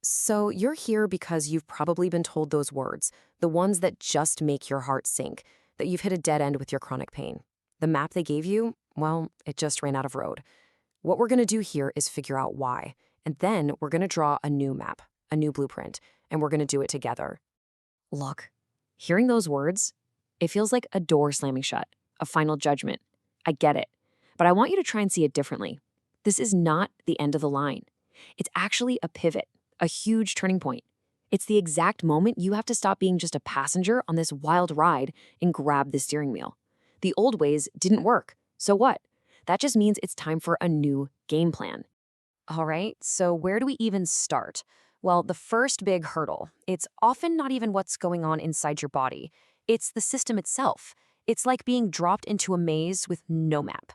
So you're here because you've probably been told those words, the ones that just make your heart sink, that you've hit a dead end with your chronic pain. The map they gave you, well, it just ran out of road. What we're going to do here is figure out why, and then we're going to draw a new map, a new blueprint, and we're going to do it together. Look, hearing those words, it feels like a door slamming shut, a final judgment. I get it, but I want you to try and see it differently. This is not the end of the line. It's actually a pivot, a huge turning point. It's the exact moment you have to stop being just a passenger on this wild ride and grab the steering wheel. The old ways didn't work, so what? That just means it's time for a new game plan. All right, so where do we even start? Well, the first big hurdle, it's often not even what's going on inside your body. It's the system itself. It's like being dropped into a maze with no map.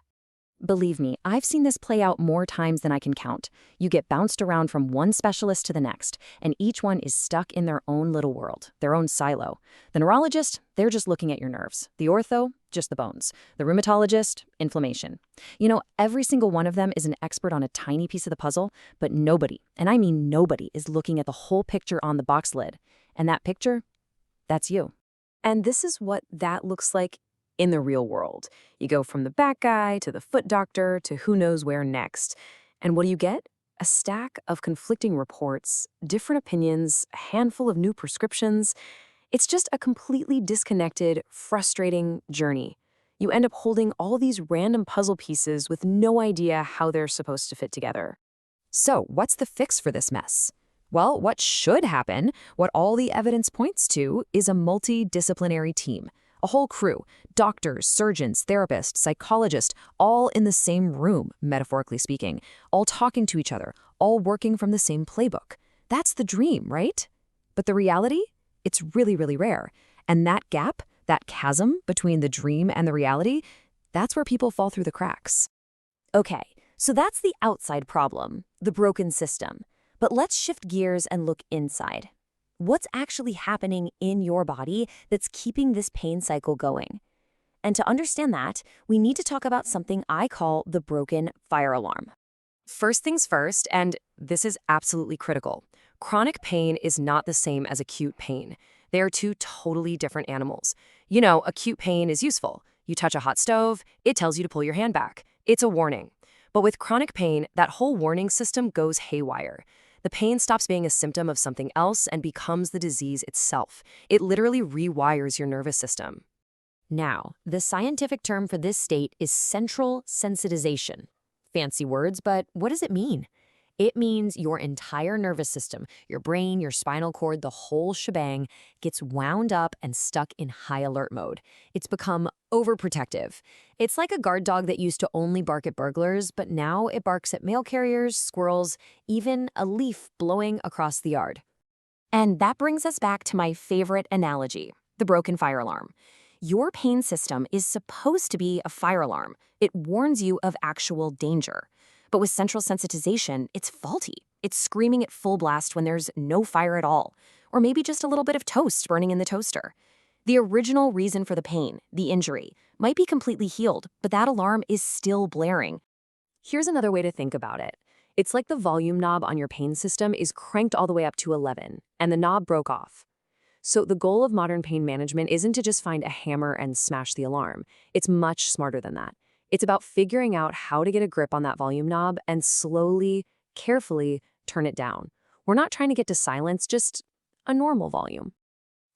Believe me, I've seen this play out more times than I can count. You get bounced around from one specialist to the next, and each one is stuck in their own little world, their own silo. The neurologist, they're just looking at your nerves. The ortho, just the bones. The rheumatologist, inflammation. You know, every single one of them is an expert on a tiny piece of the puzzle, but nobody, and I mean nobody, is looking at the whole picture on the box lid. And that picture, that's you. And this is what that looks like in the real world. You go from the back guy to the foot doctor to who knows where next. And what do you get? A stack of conflicting reports, different opinions, a handful of new prescriptions. It's just a completely disconnected, frustrating journey. You end up holding all these random puzzle pieces with no idea how they're supposed to fit together. So, what's the fix for this mess? Well, what should happen, what all the evidence points to, is a multidisciplinary team. A whole crew, doctors, surgeons, therapists, psychologists, all in the same room, metaphorically speaking, all talking to each other, all working from the same playbook. That's the dream, right? But the reality? It's really, really rare. And that gap, that chasm between the dream and the reality, that's where people fall through the cracks. Okay, so that's the outside problem, the broken system. But let's shift gears and look inside. What's actually happening in your body that's keeping this pain cycle going? And to understand that, we need to talk about something I call the broken fire alarm. First things first, and this is absolutely critical, chronic pain is not the same as acute pain. They are two totally different animals. You know, acute pain is useful. You touch a hot stove, it tells you to pull your hand back. It's a warning. But with chronic pain, that whole warning system goes haywire. The pain stops being a symptom of something else and becomes the disease itself. It literally rewires your nervous system. Now, the scientific term for this state is central sensitization. Fancy words, but what does it mean? It means your entire nervous system, your brain, your spinal cord, the whole shebang, gets wound up and stuck in high alert mode. It's become overprotective. It's like a guard dog that used to only bark at burglars, but now it barks at mail carriers, squirrels, even a leaf blowing across the yard. And that brings us back to my favorite analogy, the broken fire alarm. Your pain system is supposed to be a fire alarm. It warns you of actual danger. But with central sensitization, it's faulty. It's screaming at full blast when there's no fire at all, or maybe just a little bit of toast burning in the toaster. The original reason for the pain, the injury, might be completely healed, but that alarm is still blaring. Here's another way to think about it. It's like the volume knob on your pain system is cranked all the way up to 11, and the knob broke off. So the goal of modern pain management isn't to just find a hammer and smash the alarm. It's much smarter than that. It's about figuring out how to get a grip on that volume knob and slowly, carefully turn it down. We're not trying to get to silence, just a normal volume.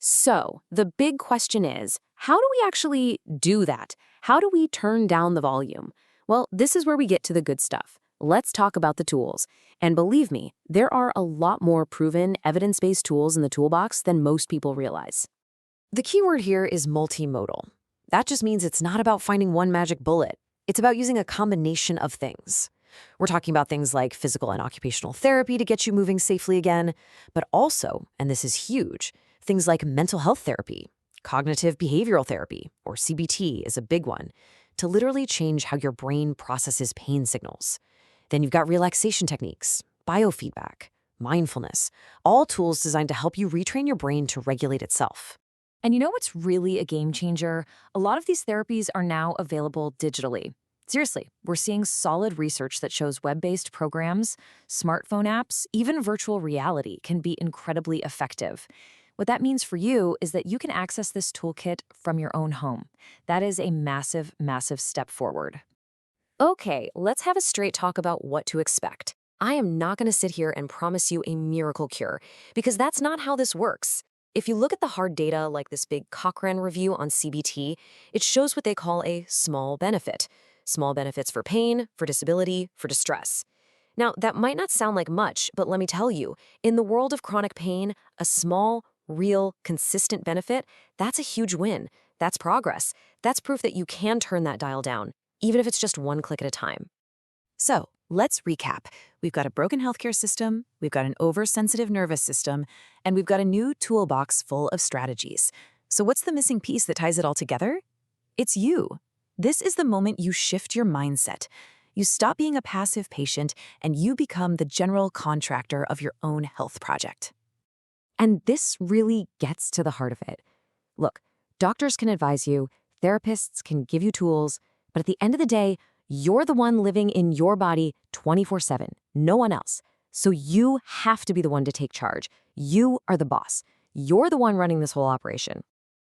So the big question is, how do we actually do that? How do we turn down the volume? Well, this is where we get to the good stuff. Let's talk about the tools. And believe me, there are a lot more proven, evidence-based tools in the toolbox than most people realize. The key word here is multimodal. That just means it's not about finding one magic bullet. It's about using a combination of things. We're talking about things like physical and occupational therapy to get you moving safely again, but also, and this is huge, things like mental health therapy, cognitive behavioral therapy, or CBT is a big one, to literally change how your brain processes pain signals. Then you've got relaxation techniques, biofeedback, mindfulness, all tools designed to help you retrain your brain to regulate itself. And you know what's really a game changer? A lot of these therapies are now available digitally. Seriously, we're seeing solid research that shows web-based programs, smartphone apps, even virtual reality can be incredibly effective. What that means for you is that you can access this toolkit from your own home. That is a massive, massive step forward. Okay, let's have a straight talk about what to expect. I am not going to sit here and promise you a miracle cure, because that's not how this works. If you look at the hard data like this big Cochrane review on CBT, it shows what they call a small benefit. Small benefits for pain, for disability, for distress. Now, that might not sound like much, but let me tell you, in the world of chronic pain, a small, real, consistent benefit, that's a huge win. That's progress. That's proof that you can turn that dial down, even if it's just one click at a time. So, let's recap. We've got a broken healthcare system, we've got an oversensitive nervous system, and we've got a new toolbox full of strategies. So what's the missing piece that ties it all together? It's you. This is the moment you shift your mindset. You stop being a passive patient and you become the general contractor of your own health project. And this really gets to the heart of it. Look, doctors can advise you, therapists can give you tools, but at the end of the day, you're the one living in your body 24/7, no one else. So you have to be the one to take charge. You are the boss. You're the one running this whole operation.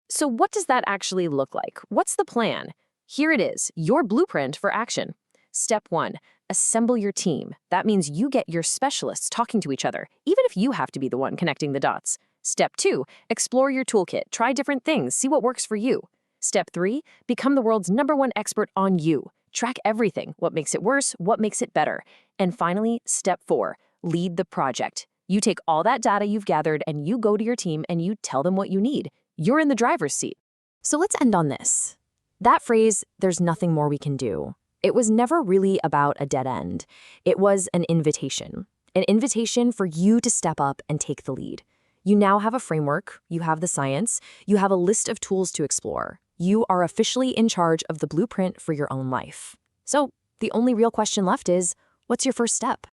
So what does that actually look like? What's the plan? Here it is, your blueprint for action. Step 1, assemble your team. That means you get your specialists talking to each other, even if you have to be the one connecting the dots. Step 2, explore your toolkit. Try different things, see what works for you. Step 3, become the world's #1 expert on you. Track everything, what makes it worse, what makes it better. And finally, step 4, lead the project. You take all that data you've gathered and you go to your team and you tell them what you need. You're in the driver's seat. So let's end on this. That phrase, "there's nothing more we can do," it was never really about a dead end. It was an invitation for you to step up and take the lead. You now have a framework, you have the science, you have a list of tools to explore. You are officially in charge of the blueprint for your own life. So the only real question left is, what's your first step?